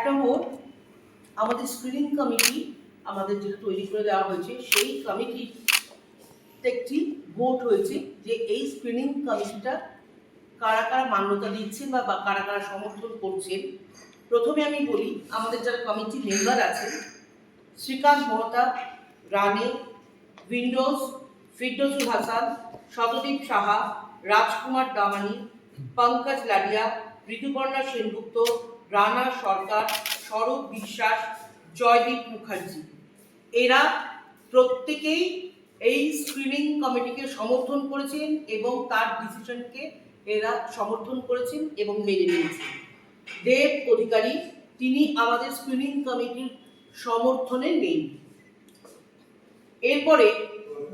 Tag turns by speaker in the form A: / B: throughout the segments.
A: নম্বর, আমাদের screening committee আমাদের যেটা তৈরি করে দেওয়া হয়েছে, সেই কমিটির একটি ভোট হয়েছে যে এই স্ক্রিনিং কমিটিটা কারা কারা মান্যতা দিচ্ছেন বা কারা কারা সমর্থন করছেন। প্রথমে আমি বলি, আমাদের যারা কমিটি মেম্বার আছেন, শ্রীকান্ত মহতাব, রানে, উইন্ডোজ, ফিরদৌসুল হাসান, শতদীপ সাহা, রাজকুমার দামানি, পঙ্কজ লাডিয়া, ঋতুপর্ণা সেনগুপ্ত, রানা সরকার, স্বরূপ বিশ্বাস, জয়দীপ মুখার্জি। এরা প্রত্যেকেই এই স্ক্রিনিং কমিটিকে সমর্থন করেছেন এবং তার ডিসিশনকে এরা সমর্থন করেছেন এবং মেনে নিয়েছেন। দেব অধিকারী, তিনি আমাদের স্ক্রিনিং কমিটির সমর্থনে নেই। এরপরে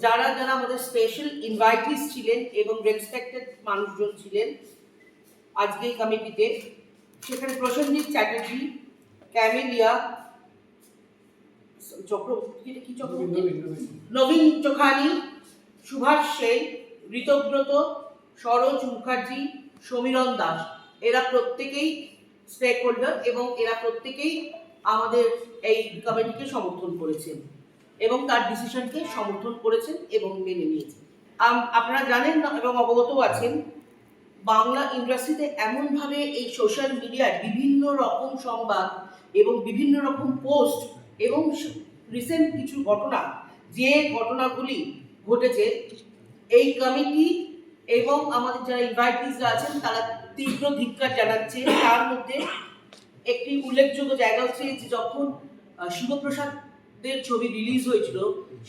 A: যারা যারা আমাদের স্পেশাল ইনভাইটিস ছিলেন এবং রেসপেক্টেড মানুষজন ছিলেন আজকে এই কমিটিতে, সেখানে প্রসেনজিৎ চ্যাটার্জি, ক্যামেলিয়া নবীন চোখানি, সুভাষ সেন, ঋতব্রত, সরোজ মুখার্জি, সমীরণ দাস, এরা প্রত্যেকেই স্টেক হোল্ডার এবং এরা প্রত্যেকেই আমাদের এই কমিটিকে সমর্থন করেছেন এবং তার ডিসিশনকে সমর্থন করেছেন এবং মেনে নিয়েছেন। আপনারা জানেন না এবং অবগতও আছেন, বাংলা ইন্ডাস্ট্রিতে এমনভাবে এই সোশ্যাল মিডিয়ায় বিভিন্ন রকম সংবাদ এবং বিভিন্ন রকম পোস্ট এবং রিসেন্ট কিছু ঘটনা, যে ঘটনাগুলি ঘটেছে, এই কমিটি এবং আমাদের যারা ইনভাইটিসরা আছেন তারা তীব্র ধিক্কার জানাচ্ছে। তার মধ্যে একটি উল্লেখযোগ্য জায়গা হচ্ছে যে যখন শিবপ্রসাদের ছবি রিলিজ হয়েছিল,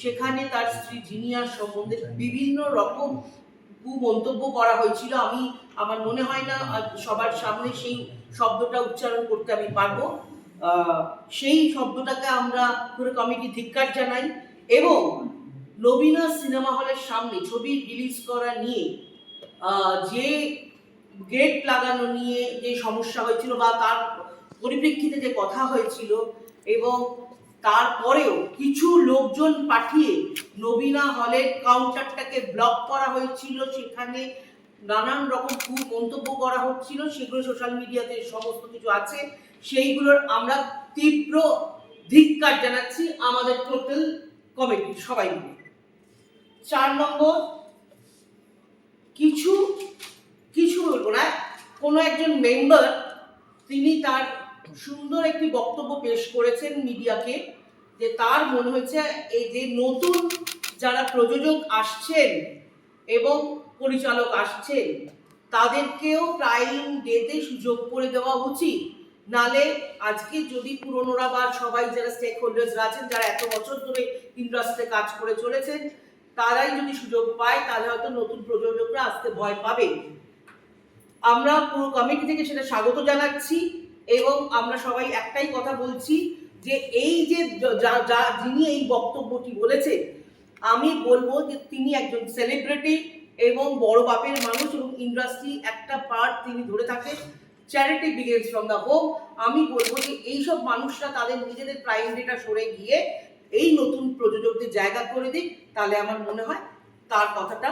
A: সেখানে তার স্ত্রী জিনিয়ার সম্বন্ধে বিভিন্ন রকম কুমন্তব্য করা হয়েছিল। আমার মনে হয় না সবার সামনে সেই শব্দটা উচ্চারণ করতে আমি পারবো। সেই শব্দটাকে আমরা পুরো কমিটি ধিক্কার জানাই এবং নবীনা সিনেমা হলের সামনে ছবি রিলিজ করা নিয়ে যে গেট লাগানো নিয়ে যে সমস্যা হয়েছিল বা তার পরিপ্রেক্ষিতে যে কথা হয়েছিল এবং তারপরেও কিছু লোকজন পাঠিয়ে নবীনা হলের কাউন্টারটাকে ব্লক করা হয়েছিল, সেখানে নানান রকম মন্তব্য করা হচ্ছিল, সেগুলো সোশ্যাল মিডিয়াতে সমস্ত কিছু আছে, সেইগুলোর আমরা তীব্র ধিক্কার জানাচ্ছি আমাদের টোটাল কমিটি সবাই মিলে। 4 নম্বর, কিছু বলবো না, কোনো একজন মেম্বার তিনি তার সুন্দর একটি বক্তব্য পেশ করেছেন মিডিয়াকে, যে তার মনে হয়েছে এই যে নতুন যারা প্রযোজক আসছেন এবং পরিচালক আসছেন তাদেরকেও প্রাইম ডেতে সুযোগ করে দেওয়া উচিত, নালে আজকে যদি পুরনোরা বা সবাই যারা স্টেক হোল্ডার্স আছেন, যারা এত বছর ধরে ইন্ডাস্ট্রিতে কাজ করে চলেছেন, তারাই যদি সুযোগ পায় তাহলে হয়তো নতুন প্রযোজকরা আসতে ভয় পাবে। আমরা পুরো কমিটি থেকে সেটা স্বাগত জানাচ্ছি এবং আমরা সবাই একটাই কথা বলছি যে এই যে যিনি এই বক্তব্যটি বলেছেন, আমি বলবো যে তিনি একজন সেলিব্রিটি এবং বড় বাপের মানুষ এবং ইন্ডাস্ট্রি একটা পার্ট তিনি ধরে থাকেন। Charity begins from the home. আমি বলবো যে এইসব মানুষরা তাদের নিজেদের প্রাইম ডেটা সরে গিয়ে এই নতুন প্রযোজকদের জায়গা করে দিক, তাহলে আমার মনে হয় তার কথাটা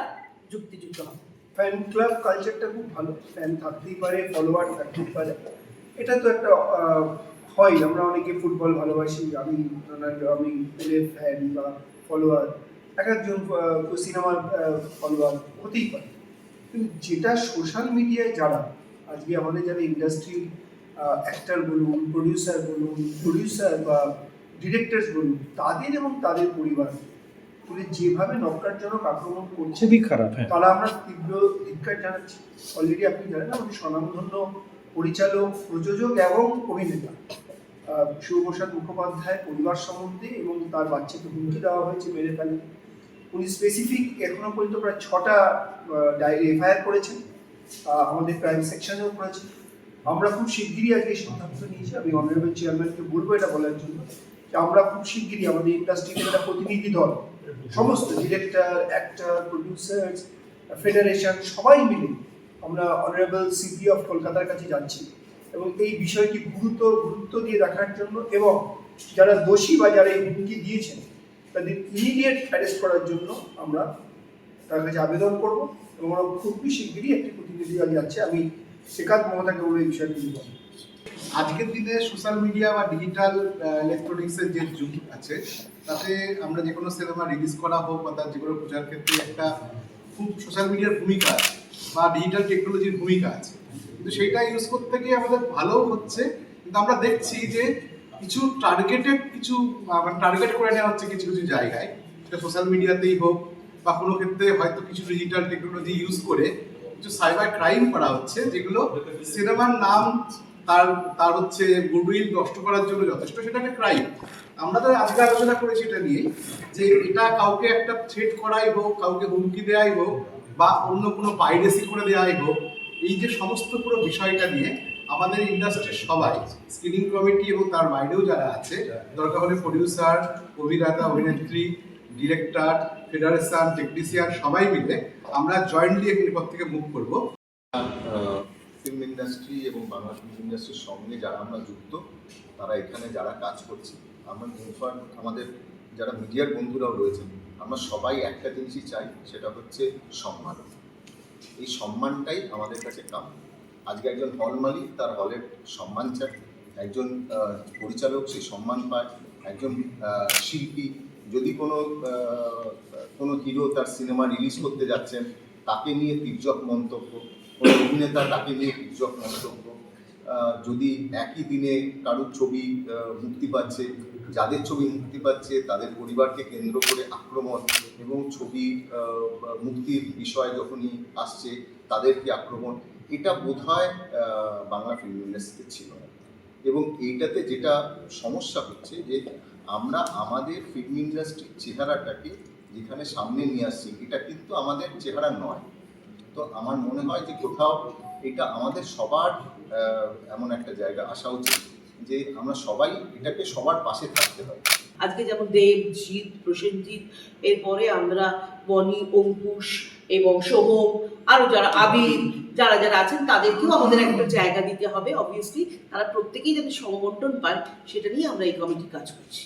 A: যুক্তিযুক্ত হবে।
B: ফ্যান ক্লাব কালচারটা খুব ভালো, ফ্যান থাকতেই পারে, ফলোয়ার থাকতেই পারে, এটা তো একটা হয়। আমরা অনেকে ফুটবল ভালোবাসি, আমি পেলের ফ্যান বা ফলোয়ার, এক একজন সিনেমার ফলোয়ার হতেই পারে। কিন্তু যেটা সোশ্যাল মিডিয়ায় যারা আজকে আমাদের যারা ইন্ডাস্ট্রি অ্যাক্টর বলুন, প্রডিউসার বা ডিরেক্টরস বলুন, তাদের এবং তাদের পরিবার যেভাবে নক্কারজনক আক্রমণ করছে,
C: খুবই খারাপ।
B: তারা আমরা তীব্র ধিক্কার জানাচ্ছি। অলরেডি আপনি জানেন আমাদের স্বনামধন্য পরিচালক, প্রযোজক এবং অভিনেতা শিবপ্রসাদ মুখোপাধ্যায় পরিবার সম্বন্ধে এবং তার বাচ্চাকে হুমকি দেওয়া হয়েছে মেরে ফেলে। উনি স্পেসিফিক এখনো পর্যন্ত প্রায় 6টা এফআইআর করেছেন, আমাদের ক্রাইম সেকশনেও করেছেন। আমরা খুব শিগগিরই আজকে সিদ্ধান্ত নিয়েছি, আমি অনারেবল চেয়ারম্যানকে বলবো এটা বলার জন্য যে আমরা খুব শিগগিরই আমাদের ইন্ডাস্ট্রিতে একটা প্রতিনিধি দল, সমস্ত ডিরেক্টর, অ্যাক্টর, প্রডিউসার্স, ফেডারেশন সবাই মিলে আমরা অনারেবল সিপি অফ কলকাতার কাছে যাচ্ছি এবং এই বিষয়টি গুরুত্ব দিয়ে দেখার জন্য এবং যারা দোষী বা যারা এই হুমকি দিয়েছেন তাদের ইমিডিয়েট অ্যারেস্ট করার জন্য আমরা তার কাছে আবেদন করব এবং আমরা খুবই শিগগিরই একটি প্রতিনিধি দল যাচ্ছে। আমি শ্রীকান্ত মহতাকে বলে এই বিষয়টি বলব।
C: আজকের দিনে সোশ্যাল মিডিয়া বা ডিজিটাল ইলেকট্রনিক্সের যে যুগ আছে, তাতে আমরা যে কোনো সিনেমা রিলিজ করা হোক বা তার যে কোনো প্রচার ক্ষেত্রে একটা খুব সোশ্যাল মিডিয়ার ভূমিকা আছে বা ডিজিটাল টেকনোলজির ভূমিকা আছে। কিন্তু সেইটা ইউজ করতে গিয়ে আমাদের ভালোও হচ্ছে, কিন্তু আমরা দেখছি যে কিছু টার্গেট করে নেওয়া হচ্ছে কিছু কিছু জায়গায়, সেটা সোশ্যাল মিডিয়াতেই হোক বা কোনো ক্ষেত্রে হয়তো কিছু ডিজিটাল টেকনোলজি ইউজ করে কিছু সাইবার ক্রাইম করা হচ্ছে, যেগুলো সিনেমার নাম তার তার হচ্ছে গুডউইল নষ্ট করার জন্য যথেষ্ট, সেটা একটা ক্রাইম। আমরা তো আজকে আলোচনা করেছি এটা নিয়ে, যে এটা কাউকে একটা থ্রেট করাই হোক, কাউকে হুমকি দেওয়াই হোক বা অন্য কোনো পাইরেসি করে দেওয়াই হোক, এই যে সমস্ত পুরো বিষয়টা নিয়ে আমাদের ইন্ডাস্ট্রির সবাই, স্ক্রিনিং কমিটি এবং তার বাইরেও যারা আছে, দরকার হলে প্রডিউসার, অভিনেতা, অভিনেত্রী, ডিরেক্টর, ফেডারেশন, টেকনিশিয়ান, সবাই মিলে আমরা জয়েন্টলি এরপর থেকে মুভ করবো।
D: ফিল্ম ইন্ডাস্ট্রি এবং বাংলা ফিল্ম ইন্ডাস্ট্রির সঙ্গে যারা আমরা যুক্ত, তারা এখানে যারা কাজ করছি, আমরা ইনফ্যাক্ট আমাদের যারা মিডিয়ার বন্ধুরাও রয়েছেন, আমরা সবাই একটা জিনিসই চাই, সেটা হচ্ছে সম্মান। এই সম্মানটাই আমাদের কাছে কাম। আজকে একজন হল মালিক তার হলের সম্মান চায়, একজন পরিচালক সেই সম্মান পায়, একজন শিল্পী যদি কোনো হিরো তার সিনেমা রিলিজ করতে যাচ্ছেন, তাকে নিয়ে তির্যক মন্তব্য, কোনো অভিনেতা তাকে নিয়ে তির্যক মন্তব্য, যদি একই দিনে কারোর ছবি মুক্তি পাচ্ছে, যাদের ছবি মুক্তি পাচ্ছে তাদের পরিবারকে কেন্দ্র করে আক্রমণ, এবং ছবি মুক্তির বিষয় যখনই আসছে তাদেরকে আক্রমণ, এটা বোধহয় বাংলা ফিল্ম ইন্ডাস্ট্রিতে ছিল না। এবং এইটাতে যেটা সমস্যা হচ্ছে যে আমরা আমাদের ফিল্ম ইন্ডাস্ট্রির চেহারাটাকে যেখানে সামনে নিয়ে আসছি, এটা কিন্তু আমাদের চেহারা নয়। তো আমার মনে হয় যে কোথাও এটা আমাদের সবার এমন একটা জায়গা আসা উচিত যে আমরা সবাই এটাকে সবার পাশে থাকতে হয়।
A: আজকে যেমন দেব, জিৎ, প্রসেনজিৎ, এরপরে আমরা বনি, অঙ্কুশ এবং সোহম, আরো যারা আবির, যারা যারা আছেন তাদেরকেও আমাদের একটা জায়গা দিতে হবে। অবভিয়াসলি তারা প্রত্যেকেই যাতে সমবন্টন পায়, সেটা নিয়ে আমরা এই কমিটি কাজ করছি।